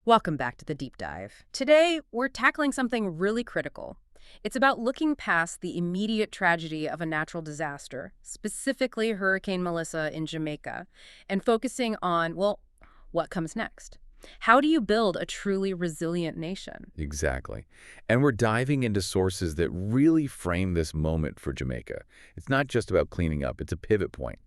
Welcome back to the deep dive. Today, we're tackling something really critical. It's about looking past the immediate tragedy of a natural disaster, specifically Hurricane Melissa in Jamaica, and focusing on, well, what comes next? How do you build a truly resilient nation? Exactly. And we're diving into sources that really frame this moment for Jamaica. It's not just about cleaning up, it's a pivot point.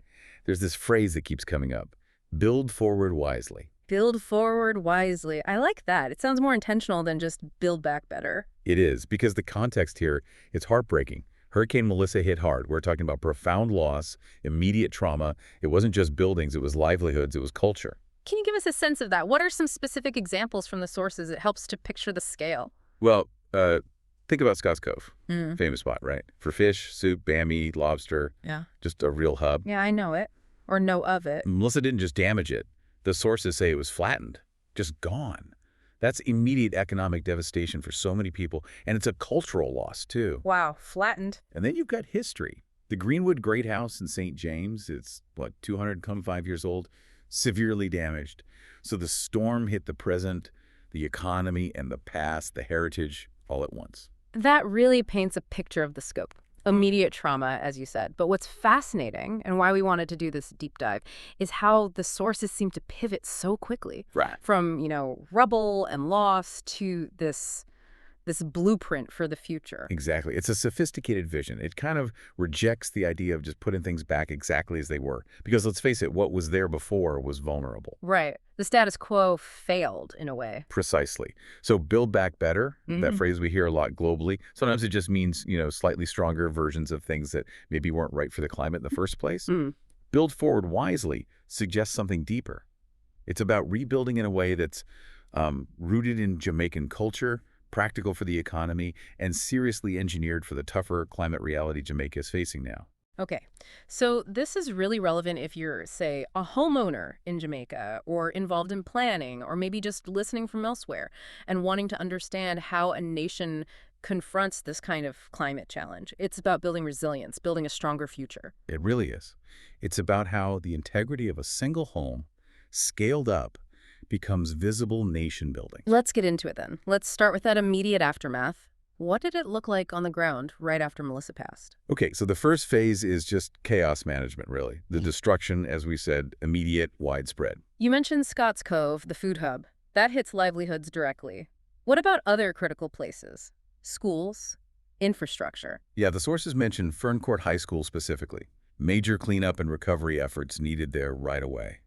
There's this phrase that keeps coming up, build forward wisely. Build forward wisely. I like that. It sounds more intentional than just build back better. It is, because the context here, it's heartbreaking. Hurricane Melissa hit hard. We're talking about profound loss, immediate trauma. It wasn't just buildings, it was livelihoods, it was culture. Can you give us a sense of that? What are some specific examples from the sources? It helps to picture the scale. Well, think about Scott's Cove, Mm. famous spot, right? For fish, soup, bammy, lobster, Yeah. just a real hub. Yeah, I know it. Or know of it. Melissa didn't just damage it. The sources say it was flattened, just gone. That's immediate economic devastation for so many people, and it's a cultural loss, too. Wow, flattened. And then you've got history. The Greenwood Great House in St. James, it's, 205 years old, severely damaged. So the storm hit the present, the economy, and the past, the heritage, all at once. That really paints a picture of the scope. Immediate trauma, as you said. But what's fascinating, and why we wanted to do this deep dive, is how the sources seem to pivot so quickly. Right. From, rubble and loss to this blueprint for the future. Exactly. It's a sophisticated vision. It kind of rejects the idea of just putting things back exactly as they were. Because let's face it, what was there before was vulnerable. Right. The status quo failed, in a way. Precisely. So build back better, that phrase we hear a lot globally. Sometimes it just means, slightly stronger versions of things that maybe weren't right for the climate in the first place. Build forward wisely suggests something deeper. It's about rebuilding in a way that's rooted in Jamaican culture, practical for the economy, and seriously engineered for the tougher climate reality Jamaica is facing now. Okay, so this is really relevant if you're, say, a homeowner in Jamaica or involved in planning or maybe just listening from elsewhere and wanting to understand how a nation confronts this kind of climate challenge. It's about building resilience, building a stronger future. It really is. It's about how the integrity of a single home, scaled up, becomes visible nation building. Let's get into it then. Let's start with that immediate aftermath. What did it look like on the ground right after Melissa passed? Okay, so the first phase is just chaos management, really. The destruction, as we said, immediate, widespread. You mentioned Scott's Cove, the food hub. That hits livelihoods directly. What about other critical places? Schools? Infrastructure? Yeah, the sources mention Ferncourt High School specifically. Major cleanup and recovery efforts needed there right away.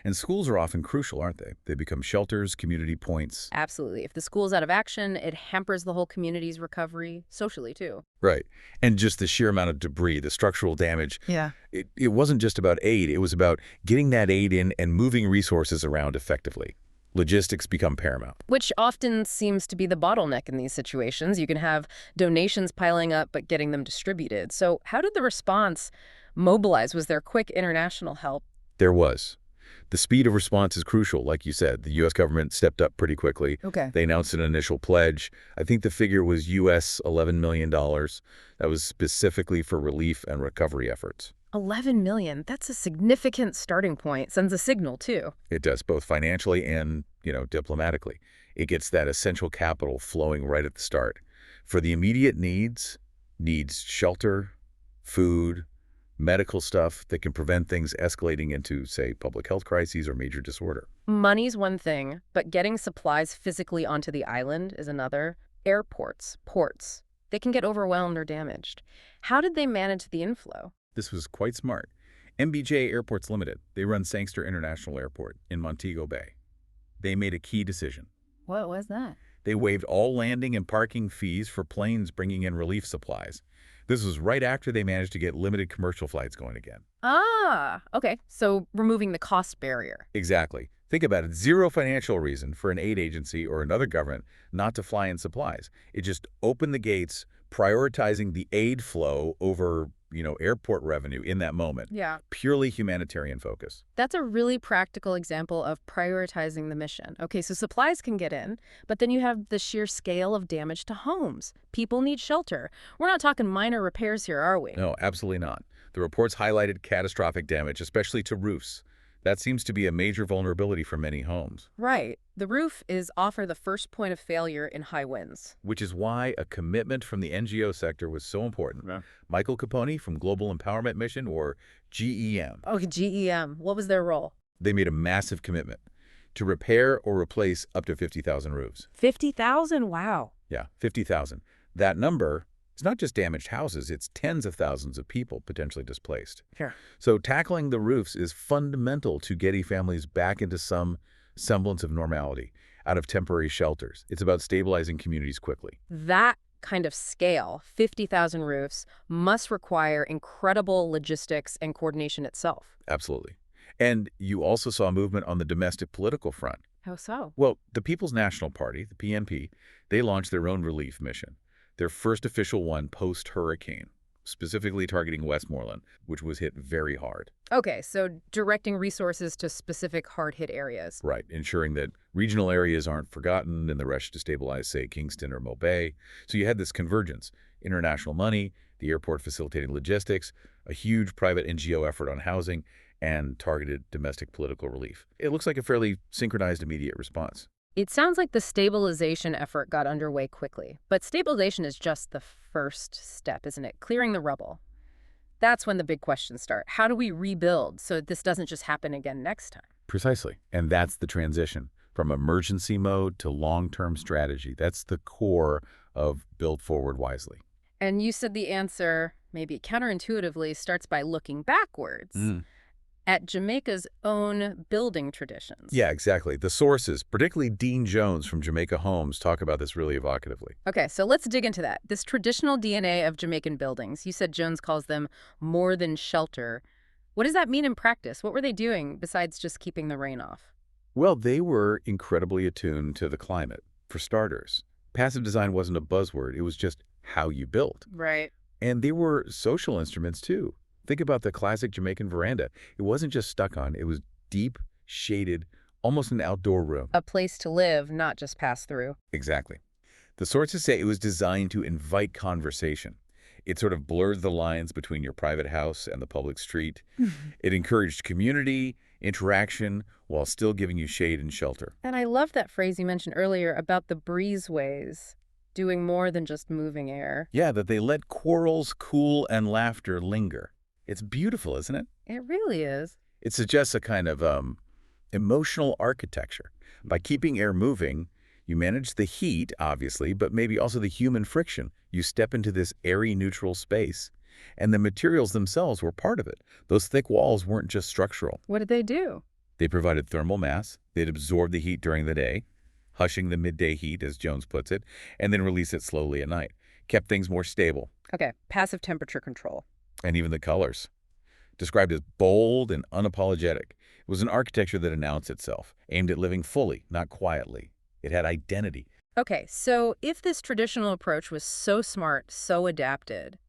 And schools are often crucial, aren't they? They become shelters, community points. Absolutely. If the school's out of action, it hampers the whole community's recovery, socially too. Right. And just the sheer amount of debris, the structural damage. Yeah. It wasn't just about aid. It was about getting that aid in and moving resources around effectively. Logistics become paramount. Which often seems to be the bottleneck in these situations. You can have donations piling up, but getting them distributed. So how did the response mobilize? Was there quick international help? There was. The speed of response is crucial, like you said. The U.S. government stepped up pretty quickly. Okay. They announced an initial pledge. I think the figure was U.S. $11 million. That was specifically for relief and recovery efforts. 11 million. That's a significant starting point. Sends a signal, too. It does, both financially and, diplomatically. It gets that essential capital flowing right at the start. For the immediate needs shelter, food, medical stuff that can prevent things escalating into, say, public health crises or major disorder. Money's one thing, but getting supplies physically onto the island is another. Airports, ports, they can get overwhelmed or damaged. How did they manage the inflow? This was quite smart. MBJ Airports Limited, they run Sangster International Airport in Montego Bay. They made a key decision. What was that? They waived all landing and parking fees for planes bringing in relief supplies. This was right after they managed to get limited commercial flights going again. Ah, okay. So removing the cost barrier. Exactly. Think about it. Zero financial reason for an aid agency or another government not to fly in supplies. It just opened the gates, prioritizing the aid flow over, airport revenue in that moment. Yeah. Purely humanitarian focus. That's a really practical example of prioritizing the mission. Okay, so supplies can get in, but then you have the sheer scale of damage to homes. People need shelter. We're not talking minor repairs here, are we? No, absolutely not. The reports highlighted catastrophic damage, especially to roofs. That seems to be a major vulnerability for many homes, Right. The roof is often the first point of failure in high winds. which is why a commitment from the NGO sector was so important. Yeah. Michael Capone from Global Empowerment Mission, or GEM, Oh, GEM. What was their role? they made a massive commitment to repair or replace up to 50,000 roofs. 50,000? Wow. Yeah, 50,000. That number is not just damaged houses, it's tens of thousands of people potentially displaced. Sure. So tackling the roofs is fundamental to getting families back into some semblance of normality out of temporary shelters. It's about stabilizing communities quickly. That kind of scale, 50,000 roofs, must require incredible logistics and coordination itself. Absolutely. And you also saw movement on the domestic political front. How so? Well, the People's National Party, the PNP, they launched their own relief mission, their first official one post-hurricane, specifically targeting Westmoreland, which was hit very hard. Okay, so directing resources to specific hard-hit areas. Right, ensuring that regional areas aren't forgotten in the rush to stabilize, say, Kingston or Mobay. So you had this convergence, international money, the airport facilitating logistics, a huge private NGO effort on housing, and targeted domestic political relief. It looks like a fairly synchronized immediate response. It sounds like the stabilization effort got underway quickly, but stabilization is just the first step, isn't it? Clearing the rubble. That's when the big questions start. How do we rebuild so this doesn't just happen again next time? Precisely. And that's the transition from emergency mode to long-term strategy. That's the core of Build Forward Wisely. And you said the answer, maybe counterintuitively, starts by looking backwards at Jamaica's own building traditions. Yeah, exactly. The sources, particularly Dean Jones from Jamaica Homes, talk about this really evocatively. Okay, so let's dig into that. This traditional DNA of Jamaican buildings, you said Jones calls them more than shelter. What does that mean in practice? What were they doing besides just keeping the rain off? Well, they were incredibly attuned to the climate, for starters. Passive design wasn't a buzzword. It was just how you built. Right. And they were social instruments, too. Think about the classic Jamaican veranda. It wasn't just stuck on. It was deep, shaded, almost an outdoor room. A place to live, not just pass through. Exactly. The sources say it was designed to invite conversation. It sort of blurred the lines between your private house and the public street. It encouraged community, interaction, while still giving you shade and shelter. And I love that phrase you mentioned earlier about the breezeways, doing more than just moving air. Yeah, that they let quarrels cool and laughter linger. It's beautiful, isn't it? It really is. It suggests a kind of emotional architecture. By keeping air moving, you manage the heat, obviously, but maybe also the human friction. You step into this airy, neutral space, and the materials themselves were part of it. Those thick walls weren't just structural. What did they do? They provided thermal mass. They'd absorb the heat during the day, hushing the midday heat, as Jones puts it, and then release it slowly at night. Kept things more stable. Okay, passive temperature control. And even the colors. Described as bold and unapologetic. It was an architecture that announced itself, aimed at living fully, not quietly. It had identity. Okay, so if this traditional approach was so smart, so adapted,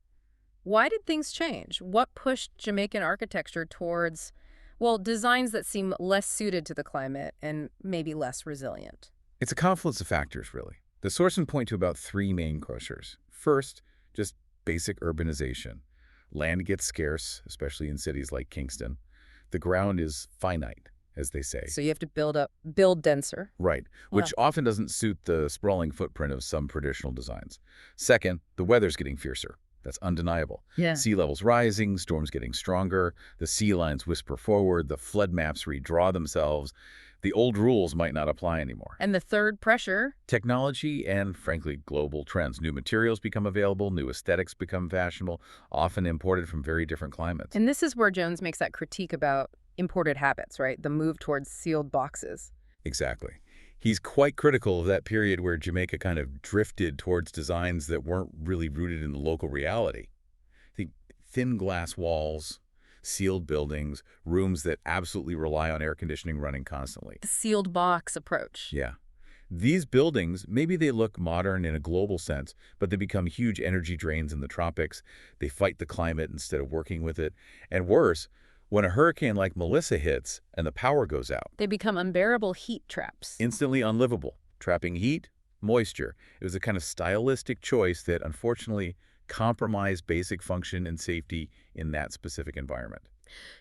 why did things change? What pushed Jamaican architecture towards, well, designs that seem less suited to the climate and maybe less resilient? It's a confluence of factors, really. The sources point to about three main pressures. First, just basic urbanization. Land gets scarce, especially in cities like Kingston. The ground is finite, as they say. So you have to build denser. Right, which often doesn't suit the sprawling footprint of some traditional designs. Second, the weather's getting fiercer. That's undeniable. Yeah. Sea levels rising, storms getting stronger, the sea lines whisper forward, the flood maps redraw themselves. The old rules might not apply anymore. And the third pressure? Technology and, frankly, global trends. New materials become available, new aesthetics become fashionable, often imported from very different climates. And this is where Jones makes that critique about imported habits, right? The move towards sealed boxes. Exactly. He's quite critical of that period where Jamaica kind of drifted towards designs that weren't really rooted in the local reality. Think thin glass walls, sealed buildings, rooms that absolutely rely on air conditioning running constantly. The sealed box approach. Yeah. These buildings, maybe they look modern in a global sense, but they become huge energy drains in the tropics. They fight the climate instead of working with it. And worse, when a hurricane like Melissa hits and the power goes out, They become unbearable heat traps. instantly unlivable, trapping heat, moisture. It was a kind of stylistic choice that unfortunately compromised basic function and safety in that specific environment.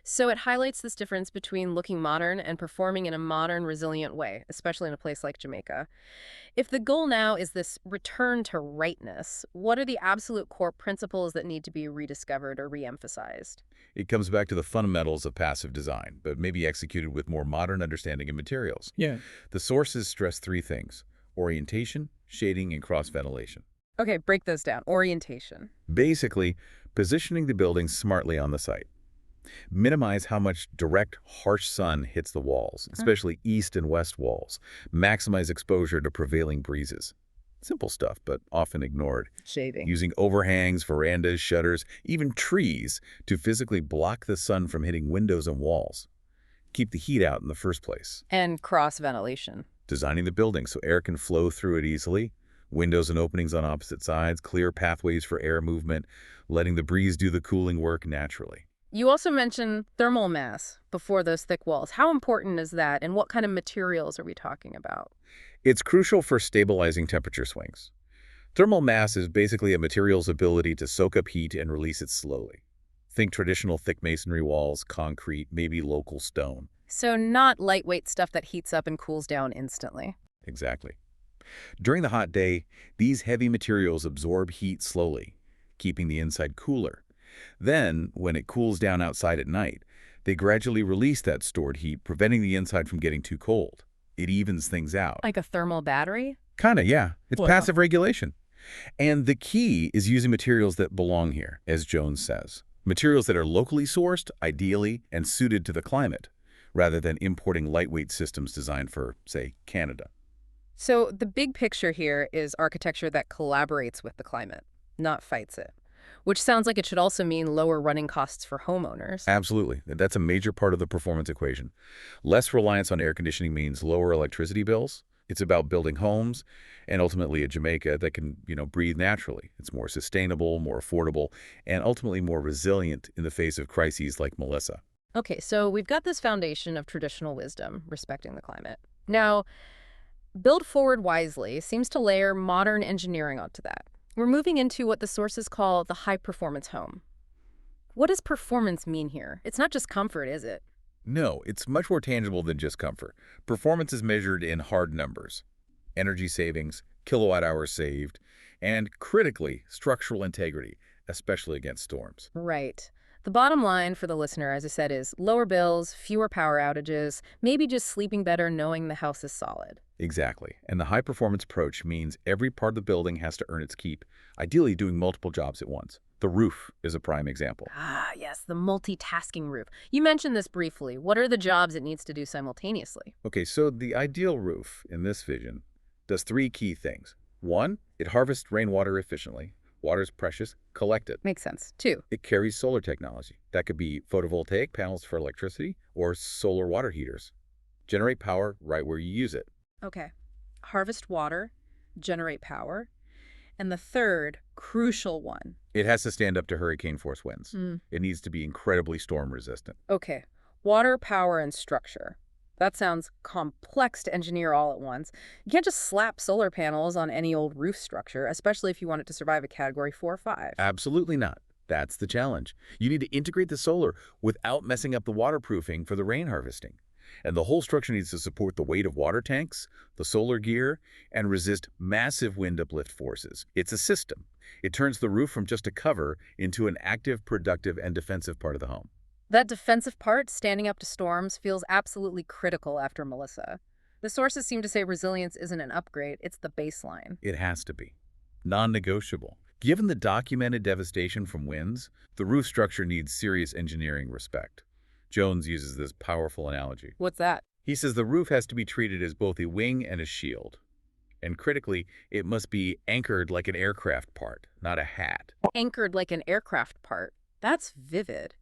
So it highlights this difference between looking modern and performing in a modern, resilient way, especially in a place like Jamaica. If the goal now is this return to rightness, what are the absolute core principles that need to be rediscovered or reemphasized? It comes back to the fundamentals of passive design, but maybe executed with more modern understanding of materials. Yeah. The sources stress three things: orientation, shading, and cross-ventilation. Okay, break those down. Orientation. Basically, positioning the building smartly on the site. Minimize how much direct, harsh sun hits the walls, especially east and west walls. Maximize exposure to prevailing breezes. Simple stuff, but often ignored. Shading. Using overhangs, verandas, shutters, even trees to physically block the sun from hitting windows and walls. Keep the heat out in the first place. And cross-ventilation. Designing the building so air can flow through it easily. Windows and openings on opposite sides, clear pathways for air movement, letting the breeze do the cooling work naturally. You also mentioned thermal mass before those thick walls. How important is that, and what kind of materials are we talking about? It's crucial for stabilizing temperature swings. Thermal mass is basically a material's ability to soak up heat and release it slowly. Think traditional thick masonry walls, concrete, maybe local stone. So not lightweight stuff that heats up and cools down instantly. Exactly. During the hot day, these heavy materials absorb heat slowly, keeping the inside cooler. Then, when it cools down outside at night, they gradually release that stored heat, preventing the inside from getting too cold. It evens things out. Like a thermal battery? Kinda, yeah. It's Well, passive regulation. And the key is using materials that belong here, as Jones says. Materials that are locally sourced, ideally, and suited to the climate, rather than importing lightweight systems designed for, say, Canada. So the big picture here is architecture that collaborates with the climate, not fights it, which sounds like it should also mean lower running costs for homeowners. Absolutely. That's a major part of the performance equation. Less reliance on air conditioning means lower electricity bills. It's about building homes and ultimately a Jamaica that can, breathe naturally. It's more sustainable, more affordable, and ultimately more resilient in the face of crises like Melissa. Okay, so we've got this foundation of traditional wisdom, respecting the climate. Now, Build Forward Wisely seems to layer modern engineering onto that. We're moving into what the sources call the high-performance home. What does performance mean here? It's not just comfort, is it? No, it's much more tangible than just comfort. Performance is measured in hard numbers: energy savings, kilowatt hours saved, and critically, structural integrity, especially against storms. Right. The bottom line for the listener, as I said, is lower bills, fewer power outages, maybe just sleeping better knowing the house is solid. Exactly. And the high-performance approach means every part of the building has to earn its keep, ideally doing multiple jobs at once. The roof is a prime example. Ah, yes, the multitasking roof. You mentioned this briefly. What are the jobs it needs to do simultaneously? Okay, so the ideal roof in this vision does three key things. One, it harvests rainwater efficiently. Water's precious, collect it. Makes sense. Two, It carries solar technology. That could be photovoltaic panels for electricity or solar water heaters. Generate power right where you use it. okay. Harvest water, generate power. And the third, crucial one. It has to stand up to hurricane force winds. Mm. It needs to be incredibly storm resistant. Okay. Water, power, and structure. That sounds complex to engineer all at once. You can't just slap solar panels on any old roof structure, especially if you want it to survive a Category 4 or 5. Absolutely not. That's the challenge. You need to integrate the solar without messing up the waterproofing for the rain harvesting. And the whole structure needs to support the weight of water tanks, the solar gear, and resist massive wind uplift forces. It's a system. It turns the roof from just a cover into an active, productive, and defensive part of the home. That defensive part, standing up to storms, feels absolutely critical after Melissa. The sources seem to say resilience isn't an upgrade, it's the baseline. It has to be. Non-negotiable. Given the documented devastation from winds, the roof structure needs serious engineering respect. Jones uses this powerful analogy. What's that? He says the roof has to be treated as both a wing and a shield. And critically, it must be anchored like an aircraft part, not a hat. Anchored like an aircraft part. That's vivid.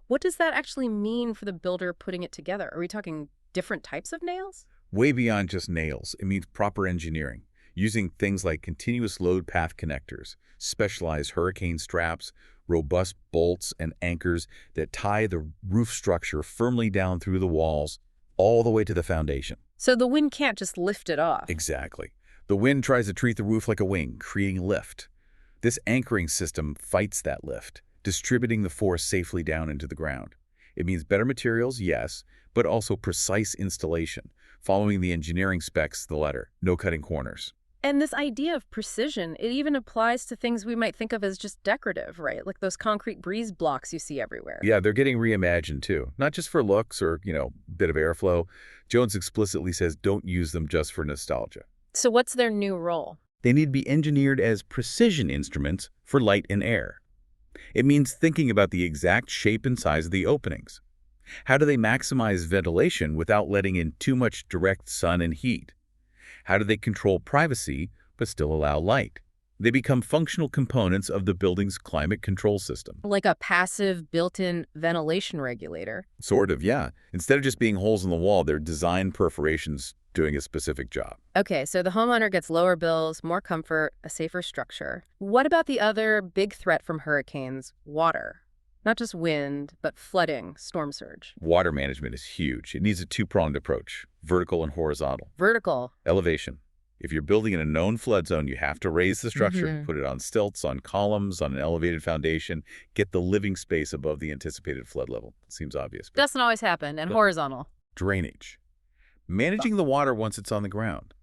What does that actually mean for the builder putting it together? Are we talking different types of nails? Way beyond just nails, it means proper engineering, using things like continuous load path connectors, specialized hurricane straps, robust bolts and anchors that tie the roof structure firmly down through the walls, all the way to the foundation. So the wind can't just lift it off. Exactly. The wind tries to treat the roof like a wing, creating lift. This anchoring system fights that lift, distributing the force safely down into the ground. It means better materials, yes, but also precise installation, following the engineering specs to the letter, no cutting corners. And this idea of precision, it even applies to things we might think of as just decorative, right? Like those concrete breeze blocks you see everywhere. Yeah, they're getting reimagined too, not just for looks or, bit of airflow. Jones explicitly says don't use them just for nostalgia. So what's their new role? They need to be engineered as precision instruments for light and air. It means thinking about the exact shape and size of the openings. How do they maximize ventilation without letting in too much direct sun and heat? How do they control privacy but still allow light? They become functional components of the building's climate control system. Like a passive built-in ventilation regulator. Sort of, yeah. Instead of just being holes in the wall, they're design perforations doing a specific job. Okay, so the homeowner gets lower bills, more comfort, a safer structure. What about the other big threat from hurricanes, water? Not just wind, but flooding, storm surge. Water management is huge. It needs a two-pronged approach, vertical and horizontal. Vertical. Elevation. If you're building in a known flood zone, you have to raise the structure, put it on stilts, on columns, on an elevated foundation, get the living space above the anticipated flood level. Seems obvious. But Doesn't always happen. And horizontal. drainage. Managing the water once it's on the ground.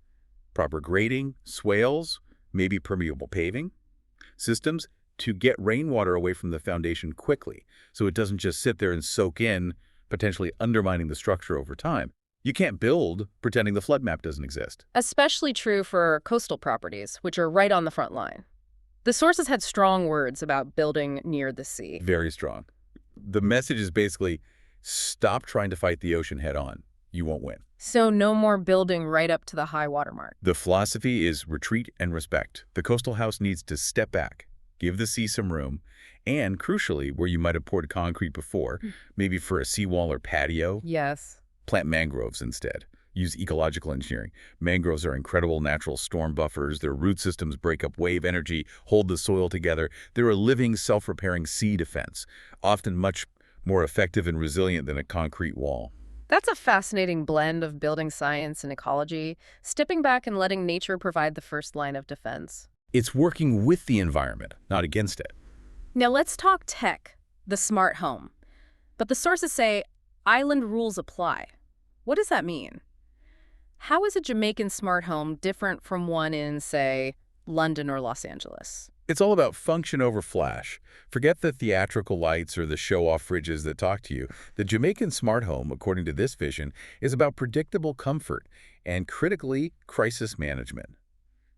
Proper grading, swales, maybe permeable paving. Systems to get rainwater away from the foundation quickly so it doesn't just sit there and soak in, potentially undermining the structure over time. You can't build pretending the flood map doesn't exist. Especially true for coastal properties, which are right on the front line. The sources had strong words about building near the sea. Very strong. The message is basically, stop trying to fight the ocean head on. You won't win. So no more building right up to the high water mark. The philosophy is retreat and respect. The coastal house needs to step back, give the sea some room, and crucially, where you might have poured concrete before, maybe for a seawall or patio, Yes. plant mangroves instead. Use ecological engineering. Mangroves are incredible natural storm buffers. Their root systems break up wave energy, hold the soil together. They're a living, self-repairing sea defense, often much more effective and resilient than a concrete wall. That's a fascinating blend of building science and ecology, stepping back and letting nature provide the first line of defense. It's working with the environment, not against it. Now let's talk tech, the smart home. But the sources say island rules apply. What does that mean? How is a Jamaican smart home different from one in, say, London or Los Angeles? It's all about function over flash. Forget the theatrical lights or the show-off fridges that talk to you. The Jamaican smart home, according to this vision, is about predictable comfort and, critically, crisis management.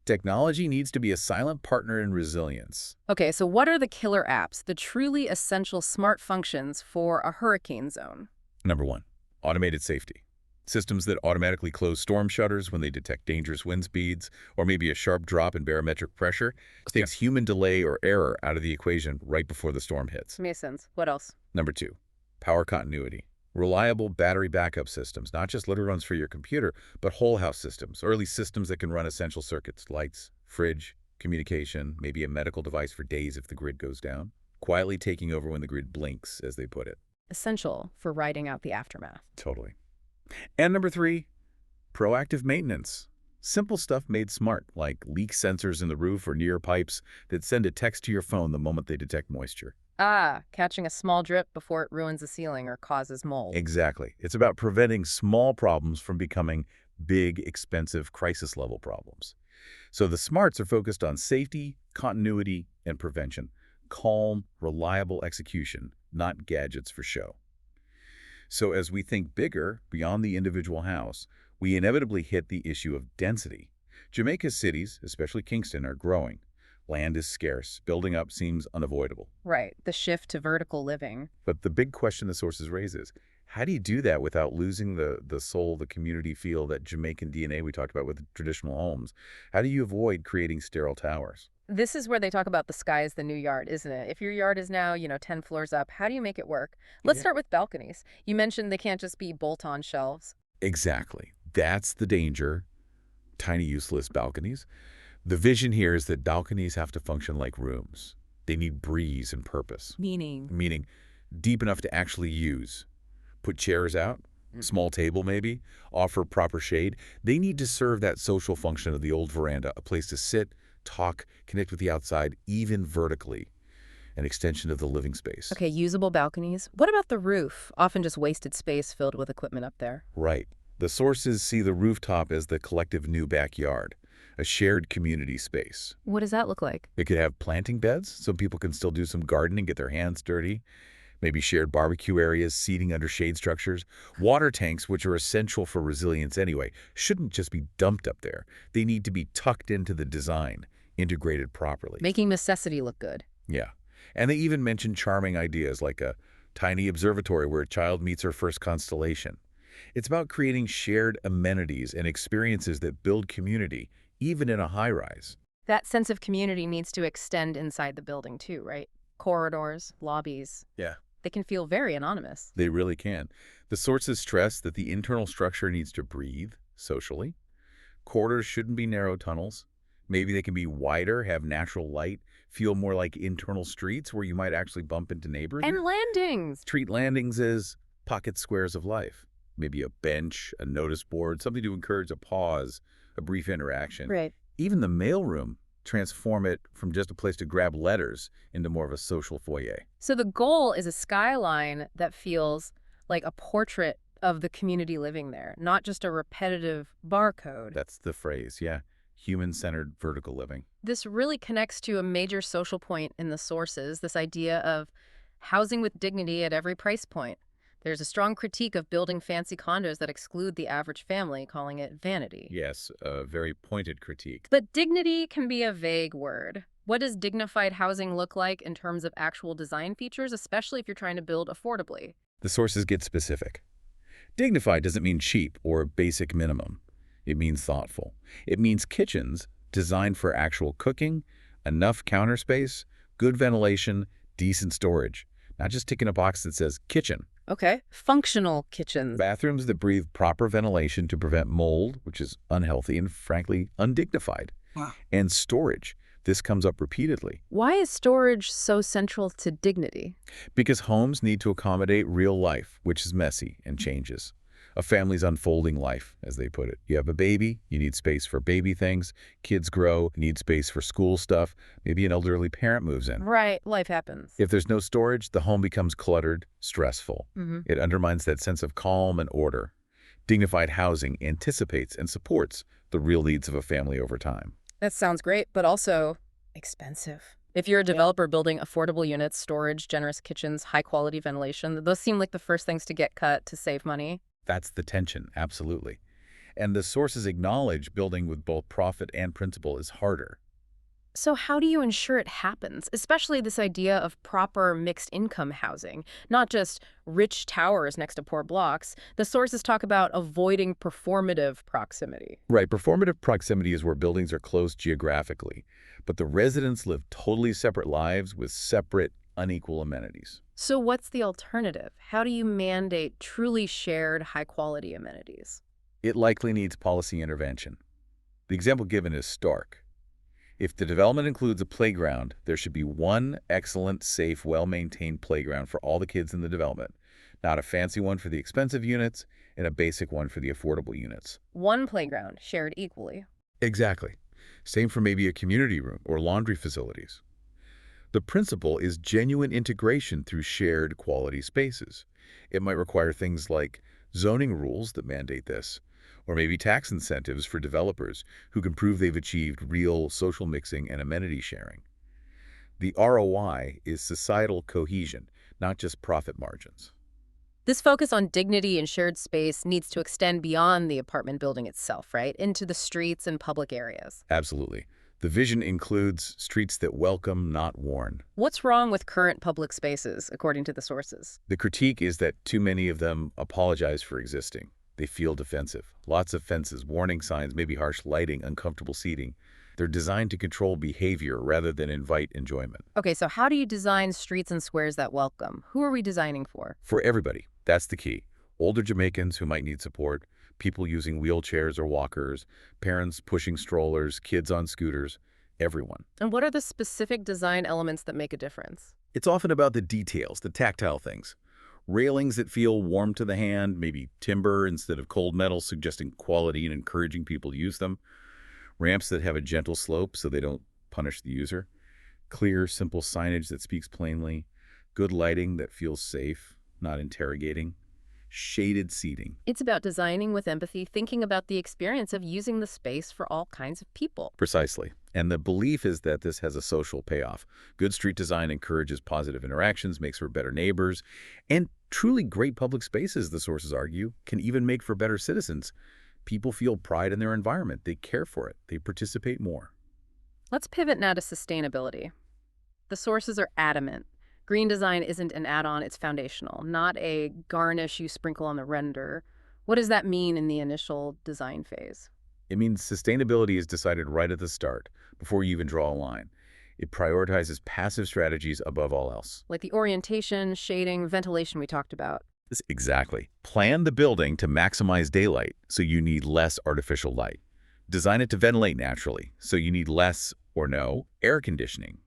Technology needs to be a silent partner in resilience. Okay, so what are the killer apps, the truly essential smart functions for a hurricane zone? Number 1, automated safety. Systems that automatically close storm shutters when they detect dangerous wind speeds or maybe a sharp drop in barometric pressure takes human delay or error out of the equation right before the storm hits. Makes sense. What else? Number 2, power continuity. Reliable battery backup systems, not just little runs for your computer, but whole house systems, or at least systems that can run essential circuits, lights, fridge, communication, maybe a medical device for days if the grid goes down. Quietly taking over when the grid blinks, as they put it. Essential for riding out the aftermath. Totally. And number 3, proactive maintenance. Simple stuff made smart, like leak sensors in the roof or near pipes that send a text to your phone the moment they detect moisture. Ah, catching a small drip before it ruins the ceiling or causes mold. Exactly. It's about preventing small problems from becoming big, expensive, crisis-level problems. So the smarts are focused on safety, continuity, and prevention. Calm, reliable execution, not gadgets for show. So as we think bigger, beyond the individual house, we inevitably hit the issue of density. Jamaica's cities, especially Kingston, are growing. Land is scarce. Building up seems unavoidable. Right, the shift to vertical living. But the big question the sources raise is, how do you do that without losing the soul, the community feel, that Jamaican DNA we talked about with traditional homes? How do you avoid creating sterile towers? This is where they talk about the sky is the new yard, isn't it? If your yard is now, 10 floors up, how do you make it work? Let's start with balconies. You mentioned they can't just be bolt-on shelves. Exactly. That's the danger. Tiny, useless balconies. The vision here is that balconies have to function like rooms. They need breeze and purpose. Meaning deep enough to actually use. Put chairs out, small table maybe, offer proper shade. They need to serve that social function of the old veranda, a place to sit, talk, connect with the outside, even vertically. an extension of the living space. Okay, usable balconies. What about the roof? Often just wasted space filled with equipment up there. Right. The sources see the rooftop as the collective new backyard, a shared community space. What does that look like? It could have planting beds so people can still do some gardening, get their hands dirty, maybe shared barbecue areas, seating under shade structures. Water tanks, which are essential for resilience anyway, shouldn't just be dumped up there. They need to be tucked into the design, integrated properly. Making necessity look good. Yeah. And they even mention charming ideas like a tiny observatory where a child meets her first constellation. It's about creating shared amenities and experiences that build community, even in a high-rise. That sense of community needs to extend inside the building too, right? Corridors, lobbies. Yeah. They can feel very anonymous. They really can. The sources stress that the internal structure needs to breathe socially. Corridors shouldn't be narrow tunnels. Maybe they can be wider, have natural light, feel more like internal streets where you might actually bump into neighbors. And landings. Treat landings as pocket squares of life. Maybe a bench, a notice board, something to encourage a pause, a brief interaction. Right. Even the mailroom, transform it from just a place to grab letters into more of a social foyer. So the goal is a skyline that feels like a portrait of the community living there, not just a repetitive barcode. That's the phrase, yeah. Human-centered vertical living. This really connects to a major social point in the sources, this idea of housing with dignity at every price point. There's a strong critique of building fancy condos that exclude the average family, calling it vanity. Yes, a very pointed critique. But dignity can be a vague word. What does dignified housing look like in terms of actual design features, especially if you're trying to build affordably? The sources get specific. Dignified doesn't mean cheap or basic minimum. It means thoughtful. It means kitchens designed for actual cooking, enough counter space, good ventilation, decent storage. Not just ticking a box that says kitchen. Okay, functional kitchens. Bathrooms that breathe proper ventilation to prevent mold, which is unhealthy and frankly undignified. Wow. And storage. This comes up repeatedly. Why is storage so central to dignity? Because homes need to accommodate real life, which is messy and changes. A family's unfolding life, as they put it. You have a baby, you need space for baby things. Kids grow, need space for school stuff. Maybe an elderly parent moves in. Right, life happens. If there's no storage, the home becomes cluttered, stressful. It undermines that sense of calm and order. Dignified housing anticipates and supports the real needs of a family over time. That sounds great, but also expensive. If you're a developer building affordable units, storage, generous kitchens, high-quality ventilation, those seem like the first things to get cut to save money. That's the tension, absolutely. And the sources acknowledge building with both profit and principle is harder. So how do you ensure it happens, especially this idea of proper mixed-income housing, not just rich towers next to poor blocks? The sources talk about avoiding performative proximity. Right, performative proximity is where buildings are close geographically, but the residents live totally separate lives with separate, unequal amenities. So what's the alternative? How do you mandate truly shared, high-quality amenities? It likely needs policy intervention. The example given is stark. If the development includes a playground, there should be one excellent, safe, well-maintained playground for all the kids in the development, not a fancy one for the expensive units and a basic one for the affordable units. One playground, shared equally. Exactly. Same for maybe a community room or laundry facilities. The principle is genuine integration through shared quality spaces. It might require things like zoning rules that mandate this, or maybe tax incentives for developers who can prove they've achieved real social mixing and amenity sharing. The ROI is societal cohesion, not just profit margins. This focus on dignity and shared space needs to extend beyond the apartment building itself, right? Into the streets and public areas. Absolutely. The vision includes streets that welcome, not warn. What's wrong with current public spaces, according to the sources? The critique is that too many of them apologize for existing. They feel defensive. Lots of fences, warning signs, maybe harsh lighting, uncomfortable seating. They're designed to control behavior rather than invite enjoyment. Okay, so how do you design streets and squares that welcome? Who are we designing for? For everybody. That's the key. Older Jamaicans who might need support, people using wheelchairs or walkers, parents pushing strollers, kids on scooters, everyone. And what are the specific design elements that make a difference? It's often about the details, the tactile things. Railings that feel warm to the hand, maybe timber instead of cold metal, suggesting quality and encouraging people to use them. Ramps that have a gentle slope so they don't punish the user. Clear, simple signage that speaks plainly, good lighting that feels safe, not interrogating, shaded seating. It's about designing with empathy, thinking about the experience of using the space for all kinds of people. Precisely. And the belief is that this has a social payoff. Good street design encourages positive interactions, makes for better neighbors, and truly great public spaces, the sources argue, can even make for better citizens. People feel pride in their environment. They care for it. They participate more. Let's pivot now to sustainability. The sources are adamant. Green design isn't an add-on, it's foundational, not a garnish you sprinkle on the render. What does that mean in the initial design phase? It means sustainability is decided right at the start, before you even draw a line. It prioritizes passive strategies above all else. Like the orientation, shading, ventilation we talked about. Exactly. Plan the building to maximize daylight, so you need less artificial light. Design it to ventilate naturally, so you need less or no air conditioning.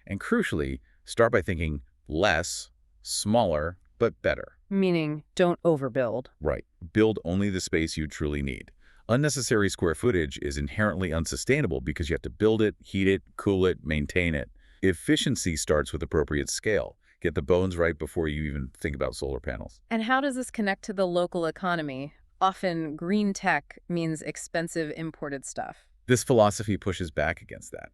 And crucially, start by thinking less, smaller, but better. Meaning, don't overbuild. Right. Build only the space you truly need. Unnecessary square footage is inherently unsustainable because you have to build it, heat it, cool it, maintain it. Efficiency starts with appropriate scale. Get the bones right before you even think about solar panels. And how does this connect to the local economy? Often, green tech means expensive imported stuff. This philosophy pushes back against that.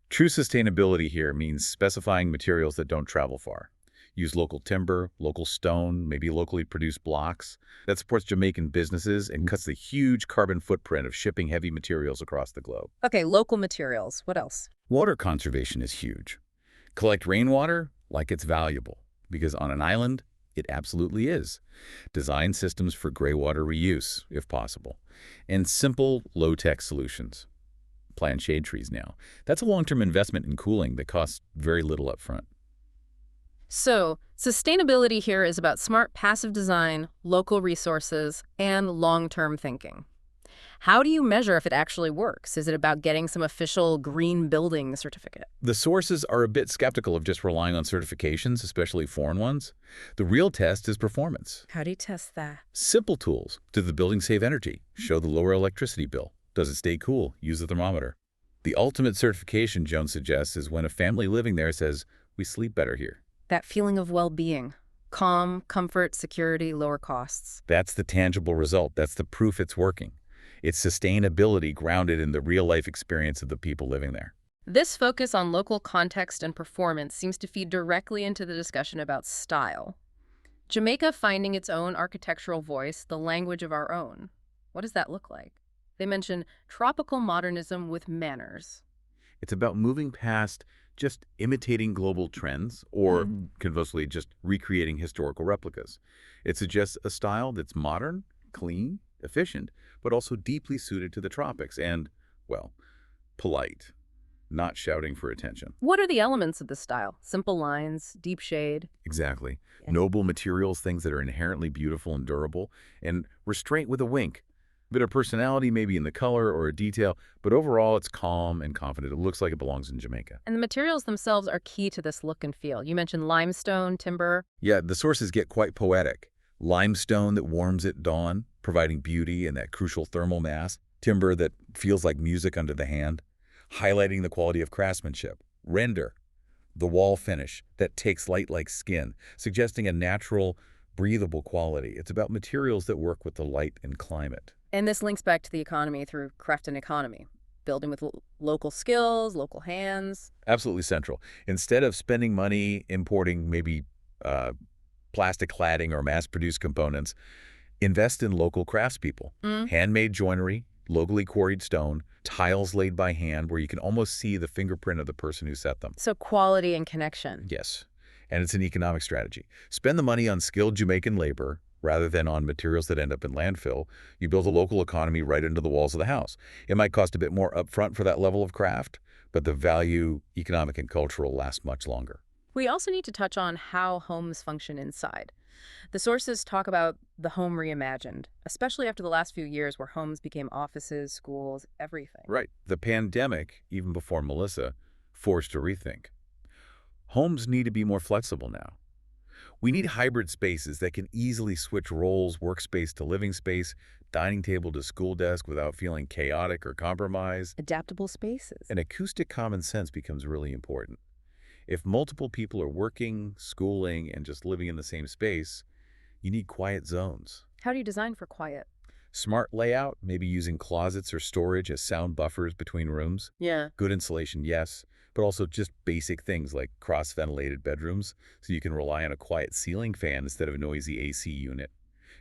True sustainability here means specifying materials that don't travel far. Use local timber, local stone, maybe locally produced blocks. That supports Jamaican businesses and cuts the huge carbon footprint of shipping heavy materials across the globe. Okay, local materials. What else? Water conservation is huge. Collect rainwater like it's valuable, because on an island, it absolutely is. Design systems for gray water reuse, if possible. And simple, low-tech solutions. Plant shade trees now. That's a long-term investment in cooling that costs very little up front. So, sustainability here is about smart passive design, local resources, and long-term thinking. How do you measure if it actually works? Is it about getting some official green building certificate? The sources are a bit skeptical of just relying on certifications, especially foreign ones. The real test is performance. How do you test that? Simple tools. Does the building save energy? Show the lower electricity bill. Does it stay cool? Use the thermometer. The ultimate certification, Jones suggests, is when a family living there says, "We sleep better here." That feeling of well-being. Calm, comfort, security, lower costs. That's the tangible result. That's the proof it's working. It's sustainability grounded in the real-life experience of the people living there. This focus on local context and performance seems to feed directly into the discussion about style. Jamaica finding its own architectural voice, the language of our own. What does that look like? They mention tropical modernism with manners. It's about moving past just imitating global trends or, conversely, just recreating historical replicas. It suggests a style that's modern, clean, efficient, but also deeply suited to the tropics and, well, polite, not shouting for attention. What are the elements of this style? Simple lines, deep shade. Exactly. Yeah. Noble materials, things that are inherently beautiful and durable, and restraint with a wink. Bit of personality maybe in the color or a detail, but overall it's calm and confident. It looks like it belongs in Jamaica. And the materials themselves are key to this look and feel. You mentioned limestone, timber. Yeah, the sources get quite poetic. Limestone that warms at dawn, providing beauty and that crucial thermal mass. Timber that feels like music under the hand, highlighting the quality of craftsmanship. Render, the wall finish that takes light like skin, suggesting a natural, breathable quality. It's about materials that work with the light and climate. And this links back to the economy through craft and economy. Building with local skills, local hands. Absolutely central. Instead of spending money importing maybe plastic cladding or mass-produced components, invest in local craftspeople. Handmade joinery, locally quarried stone, tiles laid by hand where you can almost see the fingerprint of the person who set them. So quality and connection. Yes, and it's an economic strategy. Spend the money on skilled Jamaican labor rather than on materials that end up in landfill. You build a local economy right into the walls of the house. It might cost a bit more upfront for that level of craft, but the value, economic and cultural, lasts much longer. We also need to touch on how homes function inside. The sources talk about the home reimagined, especially after the last few years where homes became offices, schools, everything. Right. The pandemic, even before Melissa, forced a rethink. Homes need to be more flexible now. We need hybrid spaces that can easily switch roles, workspace to living space, dining table to school desk without feeling chaotic or compromised. Adaptable spaces. And acoustic common sense becomes really important. If multiple people are working, schooling, and just living in the same space, you need quiet zones. How do you design for quiet? Smart layout, maybe using closets or storage as sound buffers between rooms. Yeah. Good insulation, yes, but also just basic things like cross-ventilated bedrooms so you can rely on a quiet ceiling fan instead of a noisy AC unit.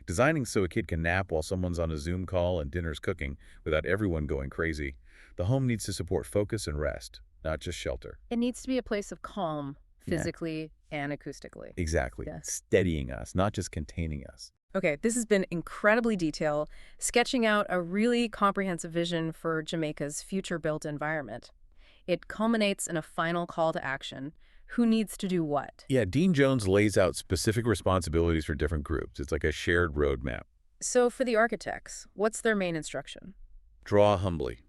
Designing so a kid can nap while someone's on a Zoom call and dinner's cooking without everyone going crazy. The home needs to support focus and rest, not just shelter. It needs to be a place of calm, Yeah, physically and acoustically. exactly. Yes. Steadying us, not just containing us. Okay, this has been incredibly detailed, sketching out a really comprehensive vision for Jamaica's future built environment. It culminates in a final call to action. Who needs to do what? Yeah, Dean Jones lays out specific responsibilities for different groups. It's like a shared roadmap. So for the architects, what's their main instruction? Draw humbly.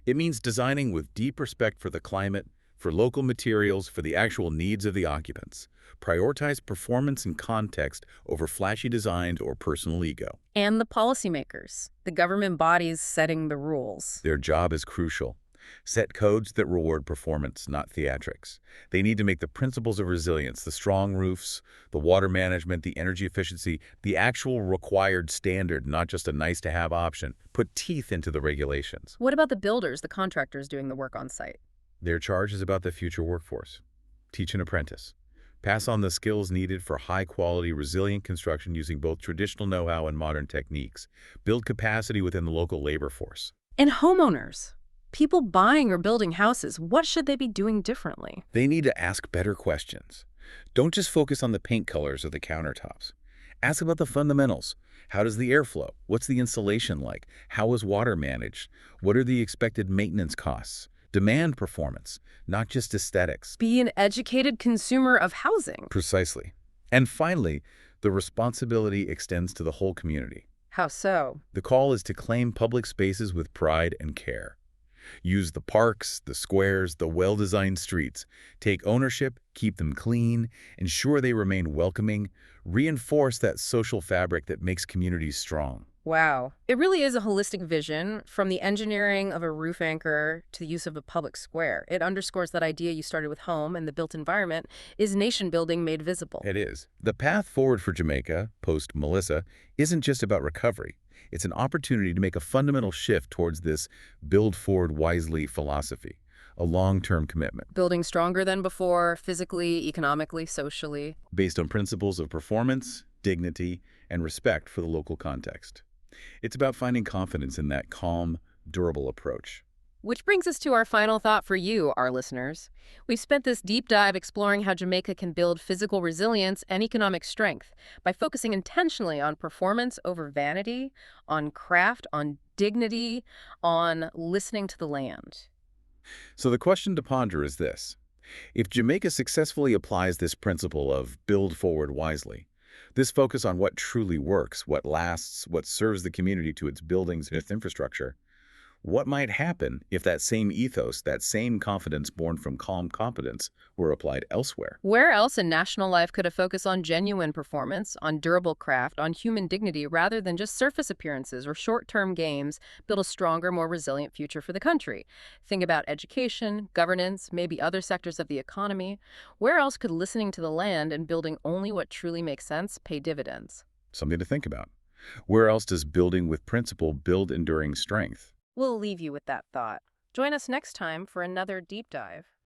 It means designing with deep respect for the climate, for local materials, for the actual needs of the occupants. Prioritize performance and context over flashy designs or personal ego. And the policymakers, the government bodies setting the rules. Their job is crucial. Set codes that reward performance, not theatrics. They need to make the principles of resilience, the strong roofs, the water management, the energy efficiency, the actual required standard, not just a nice-to-have option. Put teeth into the regulations. What about the builders, the contractors doing the work on site? Their charge is about the future workforce. Teach an apprentice. Pass on the skills needed for high-quality, resilient construction using both traditional know-how and modern techniques. Build capacity within the local labor force. And homeowners, people buying or building houses, what should they be doing differently? They need to ask better questions. Don't just focus on the paint colors or the countertops. Ask about the fundamentals. How does the air flow? What's the insulation like? How is water managed? What are the expected maintenance costs? Demand performance, not just aesthetics. Be an educated consumer of housing. Precisely. And finally, the responsibility extends to the whole community. How so? The call is to claim public spaces with pride and care. Use the parks, the squares, the well-designed streets. Take ownership, keep them clean, ensure they remain welcoming, reinforce that social fabric that makes communities strong. Wow. It really is a holistic vision, from the engineering of a roof anchor to the use of a public square. It underscores that idea you started with home, and the built environment is nation building made visible. It is. The path forward for Jamaica, post-Melissa, isn't just about recovery. It's an opportunity to make a fundamental shift towards this build forward wisely philosophy, a long-term commitment Building stronger than before, physically, economically, socially. based on principles of performance, dignity, and respect for the local context. It's about finding confidence in that calm, durable approach. Which brings us to our final thought for you, our listeners. We've spent this deep dive exploring how Jamaica can build physical resilience and economic strength by focusing intentionally on performance over vanity, on craft, on dignity, on listening to the land. So the question to ponder is this. If Jamaica successfully applies this principle of build forward wisely, this focus on what truly works, what lasts, what serves the community to its buildings and its infrastructure, what might happen if that same ethos, that same confidence born from calm competence, were applied elsewhere? Where else in national life could a focus on genuine performance, on durable craft, on human dignity, rather than just surface appearances or short-term gains, build a stronger, more resilient future for the country? Think about education, governance, maybe other sectors of the economy. Where else could listening to the land and building only what truly makes sense pay dividends? Something to think about. Where else does building with principle build enduring strength? We'll leave you with that thought. Join us next time for another deep dive.